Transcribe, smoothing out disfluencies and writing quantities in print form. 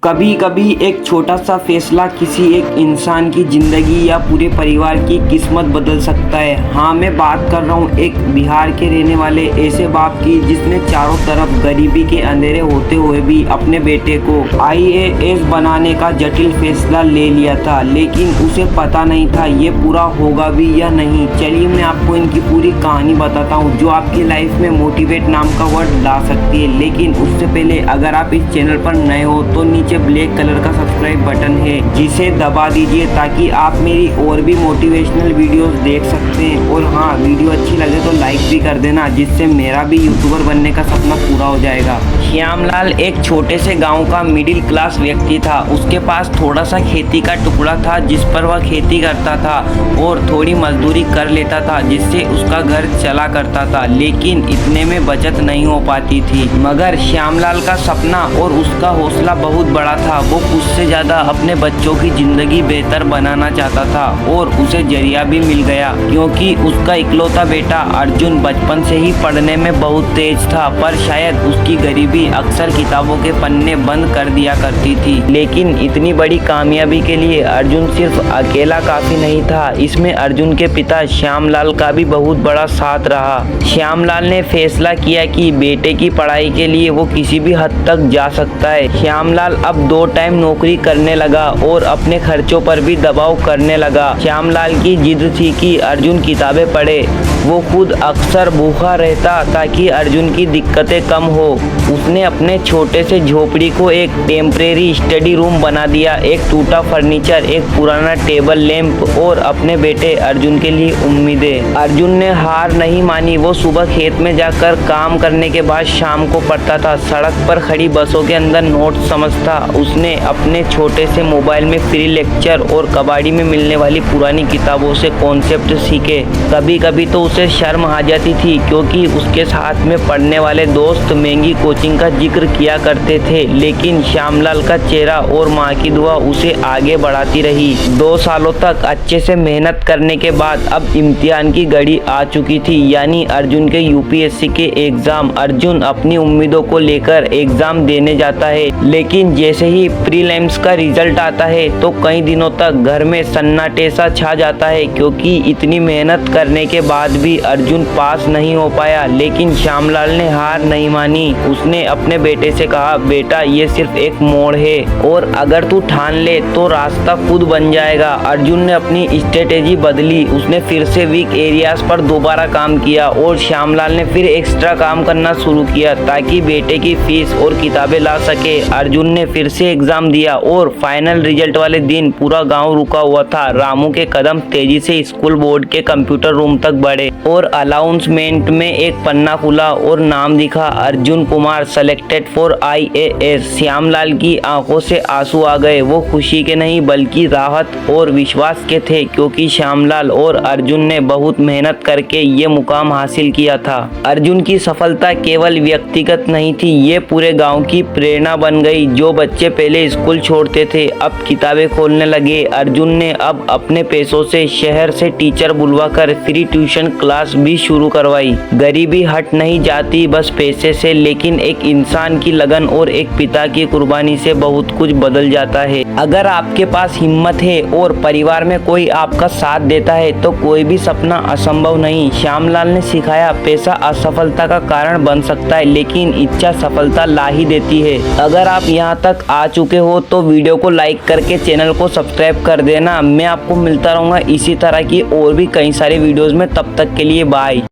कभी कभी एक छोटा सा फैसला किसी एक इंसान की ज़िंदगी या पूरे परिवार की किस्मत बदल सकता है। हाँ, मैं बात कर रहा हूँ एक बिहार के रहने वाले ऐसे बाप की जिसने चारों तरफ गरीबी के अंधेरे होते हुए भी अपने बेटे को IAS बनाने का जटिल फैसला ले लिया था, लेकिन उसे पता नहीं था ये पूरा होगा भी या नहीं। चलिए मैं आपको इनकी पूरी कहानी बताता हूँ जो आपकी लाइफ में मोटिवेट नाम का वर्ड ला सकती है। लेकिन उससे पहले अगर आप इस चैनल पर नए हो तो नीचे ब्लैक कलर का सब्सक्राइब बटन है जिसे दबा दीजिए ताकि आप मेरी और भी मोटिवेशनल वीडियोस देख सकते हैं। और हाँ, वीडियो अच्छी लगे तो लाइक भी कर देना जिससे मेरा भी यूट्यूबर बनने का सपना पूरा हो जाएगा। श्यामलाल एक छोटे से गांव का मिडिल क्लास व्यक्ति था। उसके पास थोड़ा सा खेती का टुकड़ा था जिस पर वह खेती करता था और थोड़ी मजदूरी कर लेता था जिससे उसका घर चला करता था, लेकिन इतने में बचत नहीं हो पाती थी। मगर श्यामलाल का सपना और उसका हौसला बहुत बड़ा था। वो खुद से ज़्यादा अपने बच्चों की ज़िंदगी बेहतर बनाना चाहता था और उसे जरिया भी मिल गया क्योंकि उसका इकलौता बेटा अर्जुन बचपन से ही पढ़ने में बहुत तेज था, पर शायद उसकी गरीबी अक्सर किताबों के पन्ने बंद कर दिया करती थी। लेकिन इतनी बड़ी कामयाबी के लिए अर्जुन सिर्फ अकेला काफ़ी नहीं था, इसमें अर्जुन के पिता श्यामलाल का भी बहुत बड़ा साथ रहा। श्यामलाल ने फैसला किया कि बेटे की पढ़ाई के लिए वो किसी भी हद तक जा सकता है। श्यामलाल अब 2 टाइम नौकरी करने लगा और अपने खर्चों पर भी दबाव करने लगा। श्यामलाल की जिद थी कि अर्जुन किताबें पढ़े। वो खुद अक्सर भूखा रहता ताकि अर्जुन की दिक्कतें कम हो। उसने अपने छोटे से झोपड़ी को एक टेम्परेरी स्टडी रूम बना दिया। एक टूटा फर्नीचर, एक पुराना टेबल लैंप और अपने बेटे अर्जुन के लिए उम्मीदें। अर्जुन ने हार नहीं मानी। वो सुबह खेत में जाकर काम करने के बाद शाम को पढ़ता था। सड़क पर खड़ी बसों के अंदर नोट समझता। उसने अपने छोटे से मोबाइल में फ्री लेक्चर और कबाड़ी में मिलने वाली पुरानी किताबों से कॉन्सेप्ट सीखे। कभी कभी तो उसे शर्म आ जाती थी क्योंकि उसके साथ में पढ़ने वाले दोस्त महंगी कोचिंग का जिक्र किया करते थे, लेकिन श्यामलाल का चेहरा और माँ की दुआ उसे आगे बढ़ाती रही। 2 सालों तक अच्छे से मेहनत करने के बाद अब इम्तिहान की घड़ी आ चुकी थी, यानी अर्जुन के UPSC के एग्जाम। अर्जुन अपनी उम्मीदों को लेकर एग्जाम देने जाता है, लेकिन जैसे ही प्रीलिम्स का रिजल्ट आता है तो कई दिनों तक घर में सन्नाटे सा छा जाता है क्योंकि इतनी मेहनत करने के बाद भी अर्जुन पास नहीं हो पाया। लेकिन श्यामलाल ने हार नहीं मानी। उसने अपने बेटे से कहा, बेटा ये सिर्फ एक मोड़ है और अगर तू ठान ले तो रास्ता खुद बन जाएगा। अर्जुन ने अपनी स्ट्रेटेजी बदली। उसने फिर से वीक एरियाज पर दोबारा काम किया और श्यामलाल ने फिर एक्स्ट्रा काम करना शुरू किया ताकि बेटे की फीस और किताबें ला सके। अर्जुन ने फिर से एग्जाम दिया और फाइनल रिजल्ट वाले दिन पूरा गांव रुका हुआ था। रामू के कदम तेजी से स्कूल बोर्ड के कंप्यूटर रूम तक बढ़े और अनाउंसमेंट में एक पन्ना खुला और नाम दिखा, Arjun Kumar selected for IAS। Shyamlal की आंखों से आंसू आ गए। वो खुशी के नहीं बल्कि राहत और विश्वास के थे क्योंकि श्यामलाल और अर्जुन ने बहुत मेहनत करके ये मुकाम हासिल किया था। अर्जुन की सफलता केवल व्यक्तिगत नहीं थी, ये पूरे गांव की प्रेरणा बन गई। जो बच्चे पहले स्कूल छोड़ते थे अब किताबें खोलने लगे। अर्जुन ने अब अपने पैसों से शहर से टीचर बुलवाकर फ्री ट्यूशन क्लास भी शुरू करवाई। गरीबी हट नहीं जाती बस पैसे से, लेकिन एक इंसान की लगन और एक पिता की कुर्बानी से बहुत कुछ बदल जाता है। अगर आपके पास हिम्मत है और परिवार में कोई आपका साथ देता है तो कोई भी सपना असंभव नहीं। श्यामलाल ने सिखाया, पैसा असफलता का कारण बन सकता है लेकिन इच्छा सफलता ला ही देती है। अगर आप यहाँ तक आ चुके हो तो वीडियो को लाइक करके चैनल को सब्सक्राइब कर देना। मैं आपको मिलता रहूँगा इसी तरह की और भी कई सारे वीडियोस में। तब तक के लिए बाय।